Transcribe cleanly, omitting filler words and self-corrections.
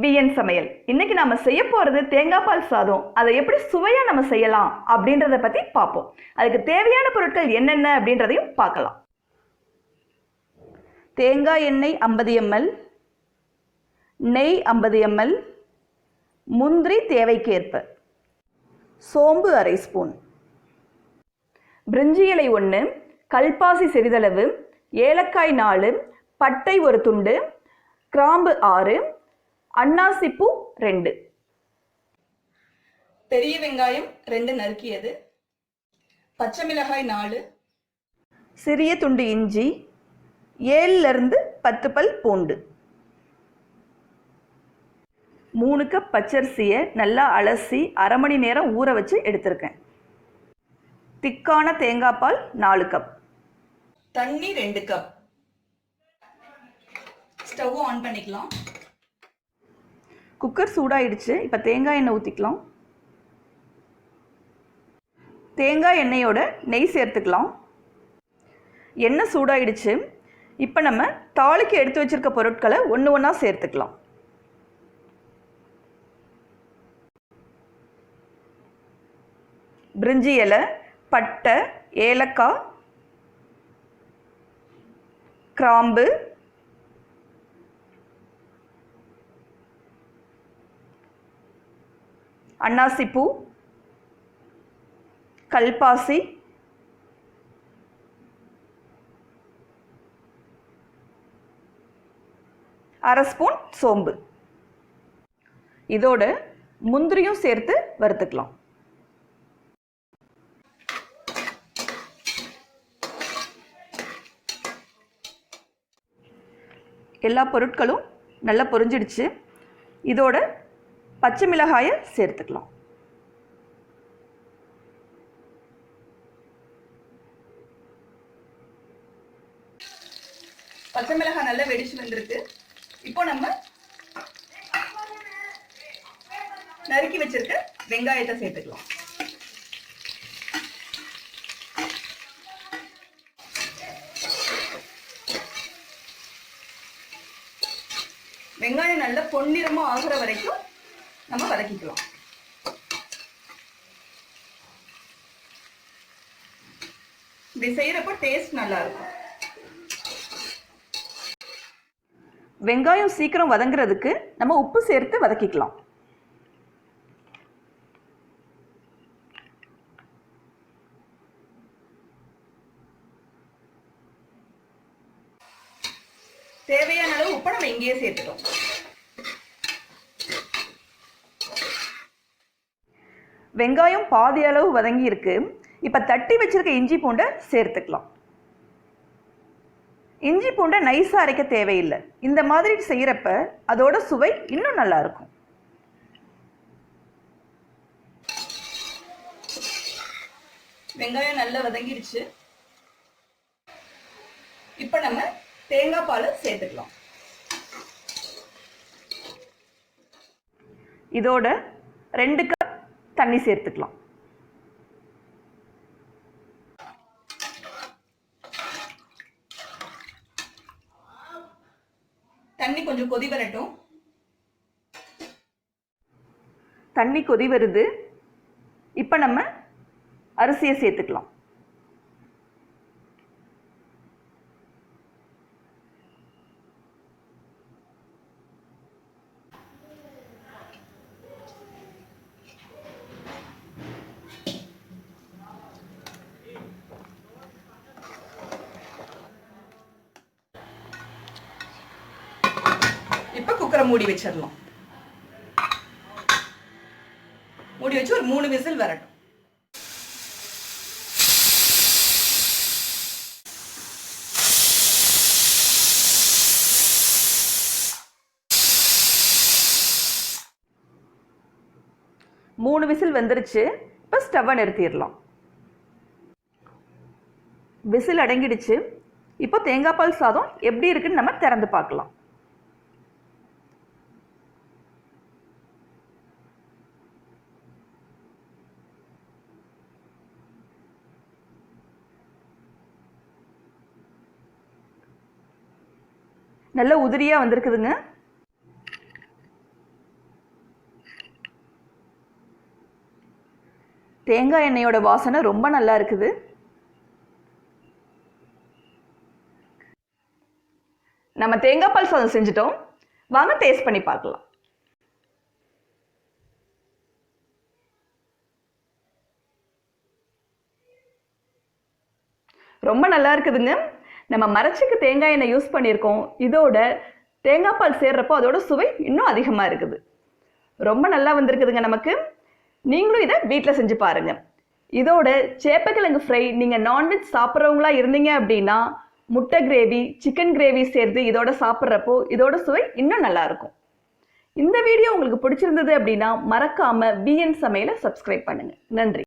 VN சமையல். இன்னைக்கு நாம செய்ய போறது தேங்காய் பால் சாதம். அதை எப்படி சுவையா நம்ம செய்யலாம் அப்படின்றத பத்தி பார்ப்போம். அதுக்கு தேவையான பொருட்கள் என்னென்ன அப்படின்றதையும் பார்க்கலாம். தேங்காய் எண்ணெய் 50 ml, நெய் 50 ml, முந்திரி தேவைக்கேற்ப, சோம்பு அரை ஸ்பூன், பிரிஞ்சி இலை 1, கல்பாசி சிறிதளவு, ஏலக்காய் 4, பட்டை 1 துண்டு, கிராம்பு 6, அன்னாசிப்பூ 2, பெரிய வெங்காயம் 2 நறுக்கியது, பச்சை மிளகாய் 4, சிறிய துண்டு இஞ்சி, 7 to 10 பல் பூண்டு, 3 கப் பச்சரிசியை நல்லா அலசி அரை மணி நேரம் ஊற வச்சு எடுத்திருக்கேன். திக்கான தேங்காய் பால் 4 கப், தண்ணி 2 கப். ஸ்டவ் ஆன் பண்ணிக்கலாம். குக்கர் சூடாயிடுச்சு. இப்போ தேங்காய் எண்ணெய் ஊற்றிக்கலாம். தேங்காய் எண்ணெயோட நெய் சேர்த்துக்கலாம். எண்ணெய் சூடாயிடுச்சு. இப்போ நம்ம தாளிக்கு எடுத்து வச்சிருக்க பொருட்களை ஒன்று ஒன்றா சேர்த்துக்கலாம். பிரிஞ்சி இலை, பட்டை, ஏலக்காய், கிராம்பு, அன்னாசிப்பூ, கல்பாசி, அரை ஸ்பூன் சோம்பு. இதோட முந்திரியும் சேர்த்து வறுத்துக்கலாம். எல்லா பொருட்களும் நல்லா பொரிஞ்சிடுச்சு. இதோட பச்சை மிளகாயை சேர்த்துக்கலாம். பச்சை மிளகாய் நல்லா வெடிச்சு வந்திருக்கு. இப்போ நம்ம நறுக்கி வச்சிருக்க வெங்காயத்தை சேர்த்துக்கலாம். வெங்காயம் நல்லா பொன்னிறமா ஆகுற வரைக்கும் நம்ம வதக்கிக்கலாம். இப்படி செய்யறப்போ டேஸ்ட் நல்லா இருக்கும். வெங்காயம் சீக்கிரம் வதங்குறதுக்கு நம்ம உப்பு சேர்த்து வதக்கிக்கலாம். தேவையான அளவு உப்பு நம்ம இங்கேயே சேர்த்துட்டோம். வெங்காயம் பாதி அளவு வதங்கி இருக்கு. இப்போ தட்டி வச்சிருக்க இஞ்சி பூண்டை சேர்த்துக்கலாம். இஞ்சி பூண்டை நைஸாக அரைக்க தேவையில்லை. இந்த மாதிரி செய்யறப்ப அதோட சுவை இன்னும் நல்லா இருக்கும். வெங்காயம் நல்லா வதங்கிடுச்சு. இப்போ நம்ம தேங்காய் பால் சேர்த்துக்கலாம். இதோட 2 கப் தண்ணி சேர்த்துக்கலாம். தண்ணி கொஞ்சம் கொதி வரட்டும். தண்ணி கொதி வருது. இப்போ நம்ம அரிசியை சேர்த்துக்கலாம். இப்போ குக்கரை மூடி வச்சிடலாம். மூடி வச்சு ஒரு 3 விசில் வரட்டும். மூணு விசில் வந்துருச்சு. இப்போ ஸ்டவ்வை நிறுத்திடலாம். விசில் அடங்கிடுச்சு. இப்போ தேங்காய் பால் சாதம் எப்படி இருக்குன்னு நம்ம திறந்து பார்க்கலாம். நல்ல உதிரியா வந்திருக்குதுங்க. தேங்காய் எண்ணெயோட வாசனை ரொம்ப நல்லா இருக்குது. நம்ம தேங்காய் பால் சாதம் செஞ்சுட்டோம். வாங்க டேஸ்ட் பண்ணி பார்க்கலாம். ரொம்ப நல்லா இருக்குதுங்க. நம்ம மரச்சிக்கு தேங்காய் எண்ணெய் யூஸ் பண்ணியிருக்கோம். இதோட தேங்காய் பால் சேர்றப்போ அதோட சுவை இன்னும் அதிகமாக இருக்குது. ரொம்ப நல்லா வந்திருக்குதுங்க நமக்கு. நீங்களும் இதை வீட்டில் செஞ்சு பாருங்கள். இதோட சேப்பக்கிழங்கு ஃப்ரை நீங்கள் நான்வெஜ் சாப்பிட்றவங்களா இருந்தீங்க அப்படின்னா முட்டை கிரேவி, சிக்கன் கிரேவி சேர்த்து இதோட சாப்பிட்றப்போ இதோட சுவை இன்னும் நல்லாயிருக்கும். இந்த வீடியோ உங்களுக்கு பிடிச்சிருந்தது அப்படின்னா மறக்காமல் விஎன் சமையலை சப்ஸ்கிரைப் பண்ணுங்கள். நன்றி.